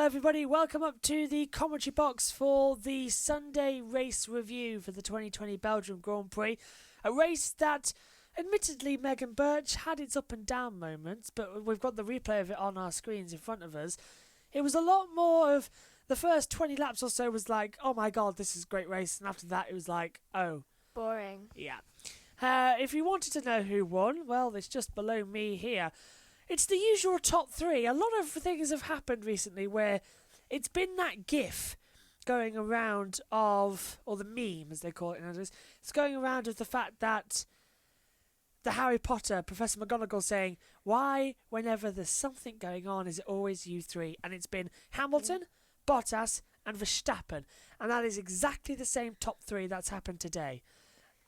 everybody, welcome up to the commentary box for the Sunday race review for the 2020 Belgium Grand Prix. A race that, admittedly, Megan Birch had its up and down moments, but we've got the replay of it on our screens in front of us. It was a lot more of the first 20 laps or so was like, oh my god, this is a great race, and after that it was like, oh. Boring. Yeah. If you wanted to know who won, well, it's just below me here. It's the usual top three. A lot of things have happened recently where it's been that gif going around of, or the meme as they call it nowadays, it's going around of the fact that the Harry Potter, Professor McGonagall saying, why, whenever there's something going on, is it always you three? And it's been Hamilton, Bottas and Verstappen. And that is exactly the same top three that's happened today.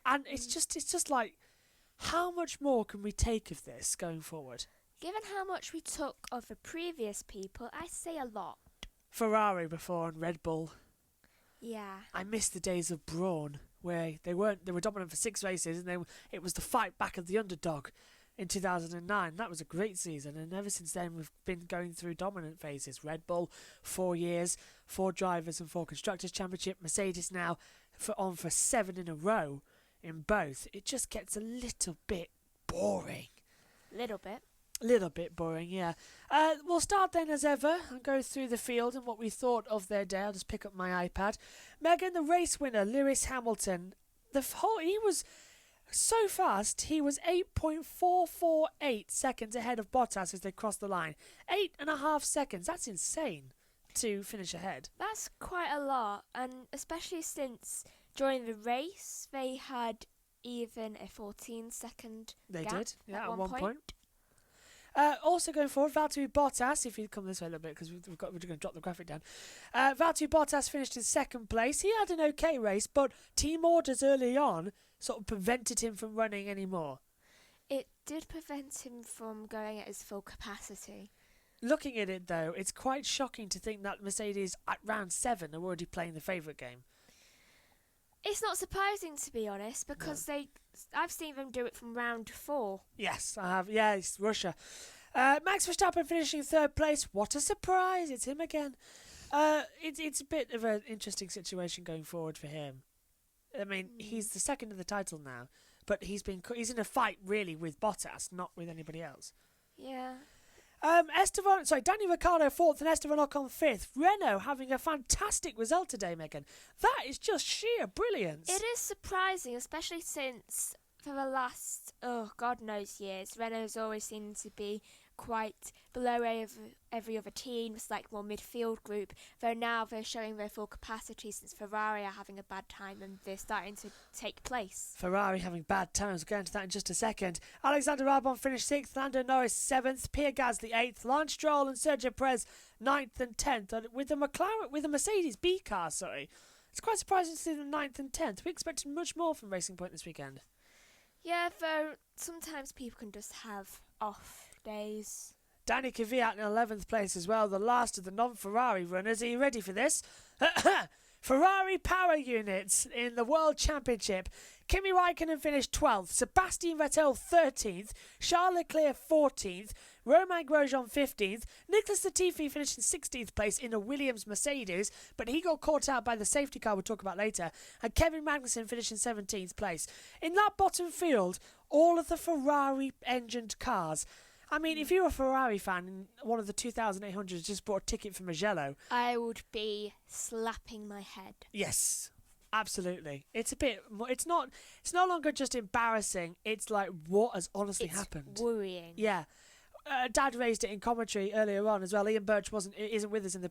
And it's just like, how much more can we take of this going forward? Given how much we took of the previous people, I say a lot. Ferrari before and Red Bull. Yeah. I miss the days of Brawn, where they were dominant for 6 races, and it was the fight back of the underdog in 2009. That was a great season, and ever since then we've been going through dominant phases. Red Bull, 4 years, 4 drivers and 4 constructors championship. Mercedes now on for 7 in a row in both. It just gets a little bit boring. Little bit boring, yeah. We'll start then as ever and go through the field and what we thought of their day. I'll just pick up my iPad. Megan, the race winner, Lewis Hamilton. He was so fast. He was 8.448 seconds ahead of Bottas as they crossed the line. 8.5 seconds. That's insane to finish ahead. That's quite a lot, and especially since during the race they had even a 14-second They gap did, yeah, at one point. Also going forward, Valtteri Bottas, if you come this way a little bit, because we're going to drop the graphic down. Valtteri Bottas finished in 2nd place. He had an okay race, but team orders early on sort of prevented him from running anymore. It did prevent him from going at his full capacity. Looking at it, though, it's quite shocking to think that Mercedes, at round 7, are already playing the favourite game. It's not surprising, to be honest, because I've seen them do it from round 4. Yes, I have. Yeah, it's Russia. Max Verstappen finishing 3rd place. What a surprise! It's him again. It's a bit of an interesting situation going forward for him. I mean, he's the 2nd of the title now, but he's in a fight really with Bottas, not with anybody else. Yeah. Danny Ricciardo 4th and Esteban Ocon 5th. Renault having a fantastic result today, Megan. That is just sheer brilliance. It is surprising, especially since for the last, God knows years, Renault's always seemed to be quite below every other team. It's like more midfield group, though now they're showing their full capacity since Ferrari are having a bad time and they're starting to take place. Ferrari having bad times. We'll get into that in just a second. Alexander Albon finished 6th, Lando Norris 7th, Pierre Gasly 8th, Lance Stroll and Sergio Perez 9th and 10th. And with the Mercedes B car, it's quite surprising to see them 9th and 10th. We expected much more from Racing Point this weekend. Yeah, though sometimes people can just have off days. Danny Kvyat in 11th place as well, the last of the non-Ferrari runners. Are you ready for this? Ferrari power units in the World Championship. Kimi Raikkonen finished 12th, Sebastian Vettel 13th, Charles Leclerc 14th, Romain Grosjean 15th, Nicholas Latifi finished in 16th place in a Williams Mercedes, but he got caught out by the safety car we'll talk about later, and Kevin Magnussen finished in 17th place. In that bottom field, all of the Ferrari-engined cars. I mean, if you're a Ferrari fan and one of the 2,800 just bought a ticket for Mugello, I would be slapping my head. Yes, absolutely. It's a bit. It's no longer just embarrassing. It's like what has honestly happened. It's worrying. Yeah. Dad raised it in commentary earlier on as well. Ian Birch isn't with us in the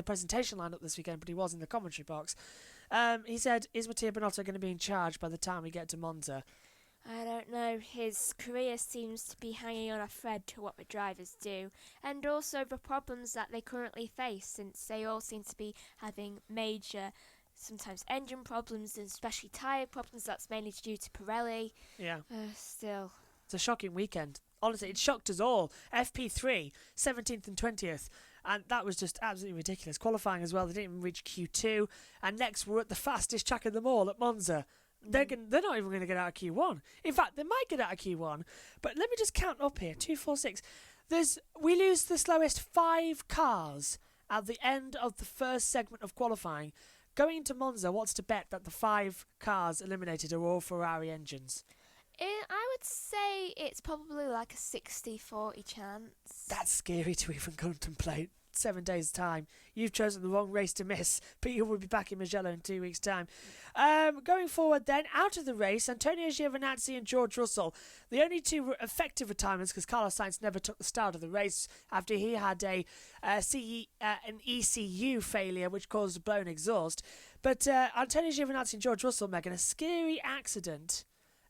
presentation lineup this weekend, but he was in the commentary box. He said, "Is Mattia Binotto going to be in charge by the time we get to Monza?" I don't know. His career seems to be hanging on a thread to what the drivers do, and also the problems that they currently face, since they all seem to be having major, sometimes engine problems, and especially tyre problems. That's mainly due to Pirelli. Yeah. Still. It's a shocking weekend. Honestly, it shocked us all. FP3, 17th and 20th. And that was just absolutely ridiculous. Qualifying as well, they didn't even reach Q2. And next, we're at the fastest track of them all at Monza. They're not even going to get out of Q1. In fact, they might get out of Q1. But let me just count up here. 2, 4, 6. We lose the slowest 5 cars at the end of the first segment of qualifying. Going into Monza, what's to bet that the 5 cars eliminated are all Ferrari engines? I would say it's probably like a 60-40 chance. That's scary to even contemplate. 7 days' time. You've chosen the wrong race to miss, but you will be back in Mugello in 2 weeks' time. Going forward then, out of the race, Antonio Giovinazzi and George Russell. The only 2 effective retirements, because Carlos Sainz never took the start of the race after he had an ECU failure, which caused a blown exhaust. But Antonio Giovinazzi and George Russell, Megan, a scary accident.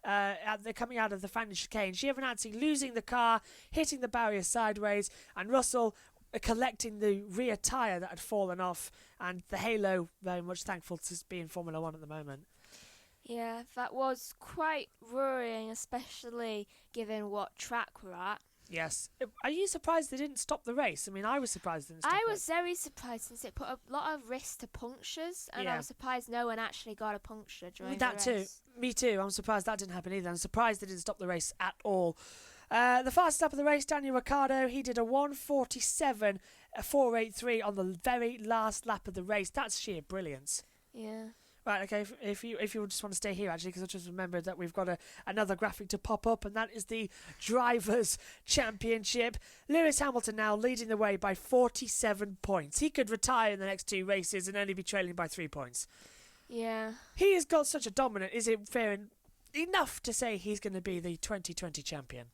They're coming out of the French chicane. Giovinazzi losing the car, hitting the barrier sideways, and Russell collecting the rear tyre that had fallen off, and the halo very much thankful to be in Formula 1 at the moment. Yeah, that was quite worrying, especially given what track we're at. Yes. Are you surprised they didn't stop the race? I mean, I was surprised they didn't stop I it. was very surprised since it put a lot of risk to punctures, and Yeah. I was surprised no one actually got a puncture during That the too. race. Me too. I'm surprised that didn't happen either. I'm surprised they didn't stop the race at all. The fastest lap of the race, Daniel Ricciardo, he did a 1:47.483 on the very last lap of the race. That's sheer brilliance. Yeah. Right, okay, if you just want to stay here, actually, because I just remembered that we've got another graphic to pop up, and that is the Drivers' Championship. Lewis Hamilton now leading the way by 47 points. He could retire in the next 2 races and only be trailing by 3 points. Yeah. He has got such a dominant. Is it fair enough to say he's going to be the 2020 champion?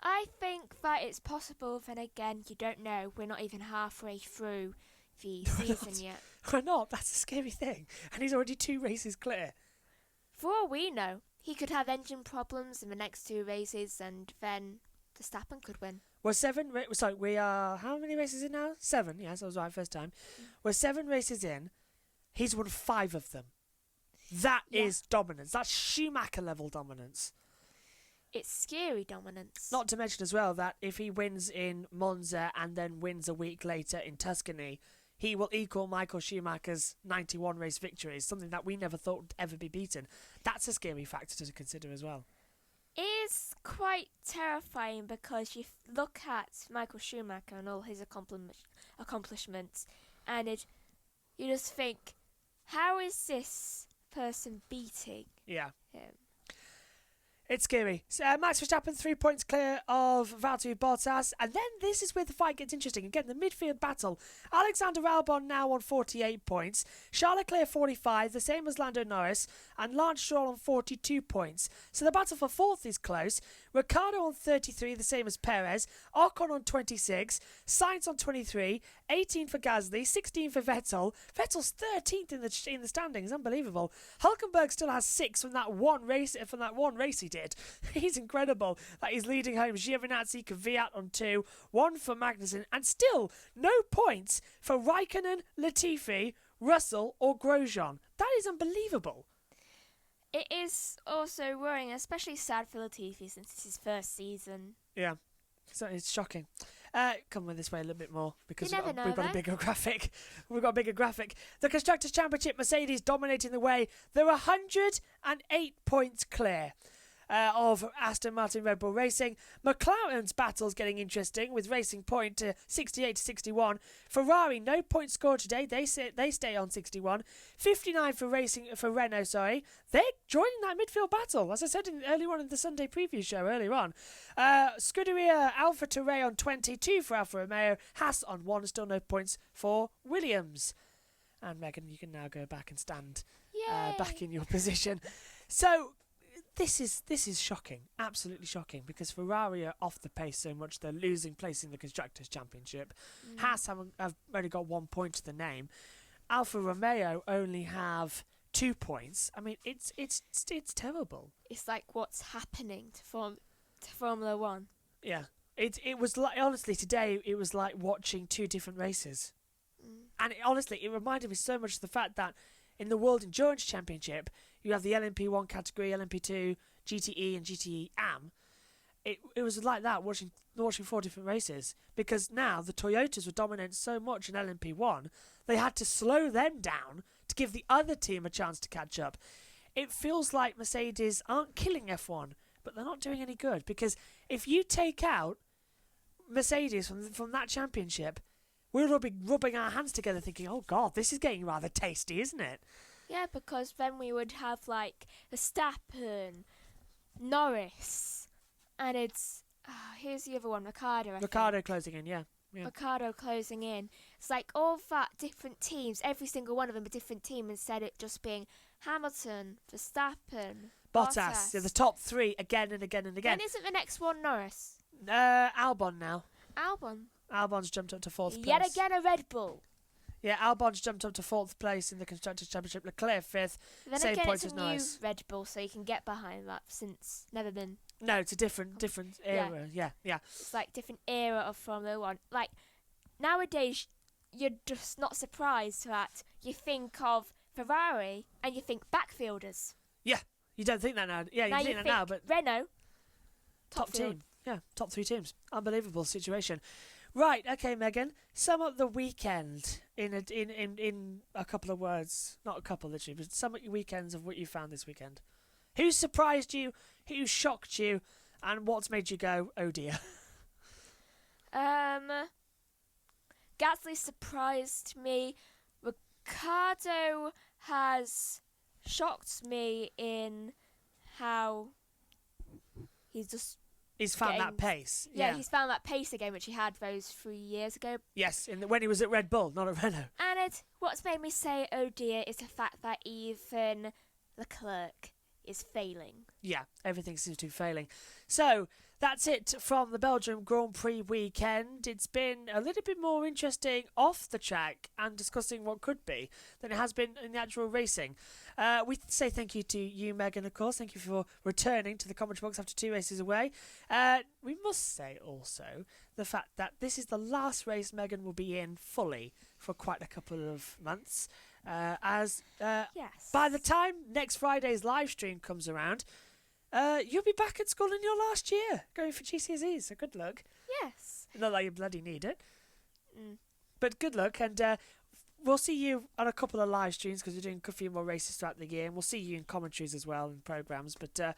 I think that it's possible, then again, you don't know. We're not even halfway through the season yet. We're not. That's a scary thing. And he's already 2 races clear. For all we know, he could have engine problems in the next 2 races, and then Verstappen could win. We're 7. Sorry, we are. How many races in now? 7. Yes, I was right first time. We're 7 races in. He's won 5 of them. That is dominance. That's Schumacher level dominance. It's scary dominance. Not to mention as well that if he wins in Monza and then wins a week later in Tuscany, he will equal Michael Schumacher's 91 race victories, something that we never thought would ever be beaten. That's a scary factor to consider as well. It is quite terrifying because you look at Michael Schumacher and all his accomplishments, and you just think, how is this person beating Yeah. him? It's scary. Max Verstappen 3 points clear of Valtteri Bottas, and then this is where the fight gets interesting. Again, the midfield battle. Alexander Albon now on 48 points, Charles Leclerc 45, the same as Lando Norris, and Lance Stroll on 42 points. So the battle for 4th is close. Ricciardo on 33, the same as Perez, Ocon on 26, Sainz on 23, 18 for Gasly, 16 for Vettel. Vettel's 13th in the standings, unbelievable. Hulkenberg still has 6 from that one race he did. He's incredible that he's leading home. Giovinazzi, Kvyat on 2, 1 for Magnussen, and still no points for Raikkonen, Latifi, Russell or Grosjean. That is unbelievable. It is also worrying, especially sad for Latifi since it's his first season. Yeah, so it's shocking. Come with this way a little bit more because You never know, we've got a though. bigger graphic. We've got a bigger graphic. The Constructors' Championship, Mercedes dominating the way. They're 108 points clear of Aston Martin Red Bull Racing. McLaren's battle's getting interesting with Racing Point to 68 to 61. Ferrari, no points scored today. They stay on 61. 59 for Renault, sorry. They're joining that midfield battle, as I said earlier on in the Sunday preview show earlier on. Scuderia Alfa Tauri on 22 for Alfa Romeo. Haas on 1, still no points for Williams. And Megan, you can now go back and stand Yay! back in your position. So this is shocking, absolutely shocking, because Ferrari are off the pace so much they're losing place in the Constructors' Championship. Haas have only got 1 point to the name. Alfa Romeo only have 2 points. I mean, it's terrible. It's like what's happening to Formula One. Yeah, it was like, honestly, today it was like watching 2 different races. And honestly, it reminded me so much of the fact that in the World Endurance Championship, you have the LMP1 category, LMP2, GTE, and GTE AM. It was like that, watching 4 different races. Because now the Toyotas were dominant so much in LMP1, they had to slow them down to give the other team a chance to catch up. It feels like Mercedes aren't killing F1, but they're not doing any good. Because if you take out Mercedes from that championship, we'll all be rubbing our hands together thinking, oh God, this is getting rather tasty, isn't it? Yeah, because then we would have like Verstappen, Norris, and it's here's the other one, Ricardo. Ricardo closing in, yeah. Ricardo closing in. It's like all that different teams, every single one of them a different team, instead of it just being Hamilton, Verstappen, Bottas. Yeah, the top three again and again and again. And isn't the next one Norris? Albon now. Albon's jumped up to fourth place. Yet again a Red Bull. Yeah, Albon's jumped up to fourth place in the Constructors' Championship. Leclerc fifth. Then same again, points it's as a new Norris. Red Bull, so you can get behind that since never been. No, it's a different era. Yeah. It's like different era of Formula One. Like nowadays, you're just not surprised that you think of Ferrari and you think backfielders. Yeah, you don't think that now. Yeah, you think that now, but Renault, top team. Yeah, top three teams. Unbelievable situation. Right, okay, Megan. Sum up the weekend in a couple of words. Not a couple, literally, but sum up your weekends of what you found this weekend. Who surprised you? Who shocked you? And what's made you go, oh dear? Gasly surprised me. Ricardo has shocked me in how he's found that pace. Yeah, he's found that pace again, which he had those 3 years ago. Yes, when he was at Red Bull, not at Renault. And what's made me say, oh dear, is the fact that even Leclerc is failing. Yeah, everything seems to be failing. So, that's it from the Belgium Grand Prix weekend. It's been a little bit more interesting off the track and discussing what could be than it has been in the actual racing. We say thank you to you, Megan, of course. Thank you for returning to the commentary box after 2 races away. We must say also the fact that this is the last race Megan will be in fully for quite a couple of months. Yes. By the time next Friday's live stream comes around, you'll be back at school in your last year, going for GCSEs, so good luck. Yes. Not that you bloody need it. But good luck, and we'll see you on a couple of live streams because we're doing a few more races throughout the year, and we'll see you in commentaries as well and programmes. But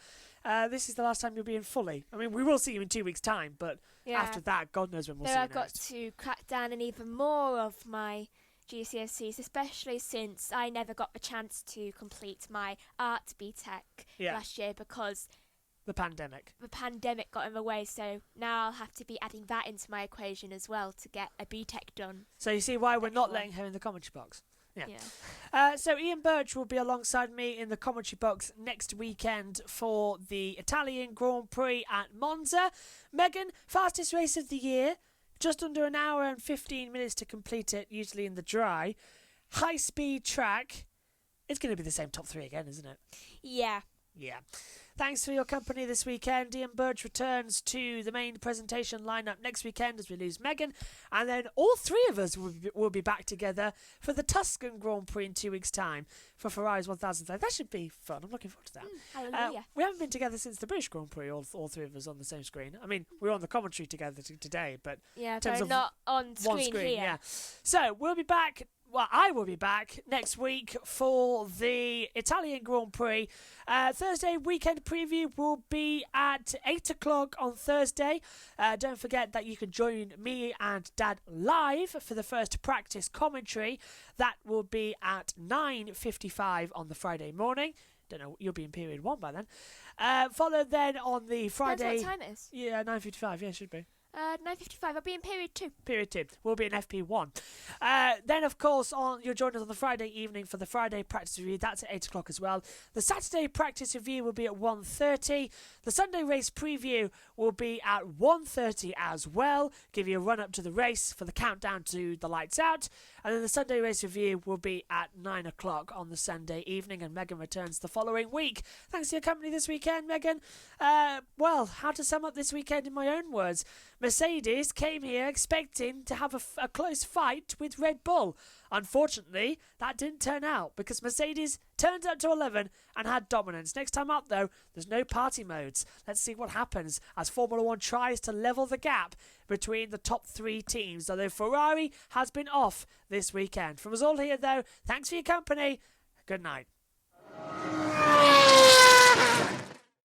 this is the last time you'll be in fully. I mean, we will see you in 2 weeks' time, but after that, God knows when we'll see you I've got next. to crack down on even more of my GCSEs, especially since I never got the chance to complete my art BTEC last year because the pandemic got in the way, so now I'll have to be adding that into my equation as well to get a BTEC done. So you see why we're not letting her in the commentary box. So Ian Birch will be alongside me in the commentary box next weekend for the Italian Grand Prix at Monza. Megan, fastest race of the year. Just under an hour and 15 minutes to complete it, usually in the dry. High-speed track. It's going to be the same top three again, isn't it? Yeah. Thanks for your company this weekend. Ian Birch returns to the main presentation lineup next weekend as we lose Megan. And then all three of us will be back together for the Tuscan Grand Prix in 2 weeks' time for Ferrari's 1005. That should be fun. I'm looking forward to that. Hallelujah. We haven't been together since the British Grand Prix, all three of us on the same screen. I mean, we're on the commentary together today, but yeah, in terms but of not on screen, one screen here. Yeah. So we'll be back. Well, I will be back next week for the Italian Grand Prix. Thursday weekend preview will be at 8 o'clock on Thursday. Don't forget that you can join me and Dad live for the first practice commentary. That will be at 9:55 on the Friday morning. Don't know, you'll be in period 1 by then. Followed then on the Friday. Depends what time it is. Yeah, 9:55. Yeah, it should be. 9:55. I'll be in period 2. Period 2. We'll be in FP1. Then, of course, you'll join us on the Friday evening for the Friday practice review. That's at 8 o'clock as well. The Saturday practice review will be at 1:30. The Sunday race preview will be at 1:30 as well. Give you a run up to the race for the countdown to the lights out. And then the Sunday race review will be at 9 o'clock on the Sunday evening. And Megan returns the following week. Thanks for your company this weekend, Megan. Well, how to sum up this weekend in my own words. Mercedes came here expecting to have a close fight with Red Bull. Unfortunately, that didn't turn out because Mercedes turned up to 11 and had dominance. Next time up, though, there's no party modes. Let's see what happens as Formula One tries to level the gap between the top three teams, although Ferrari has been off this weekend. From us all here, though, thanks for your company. Good night.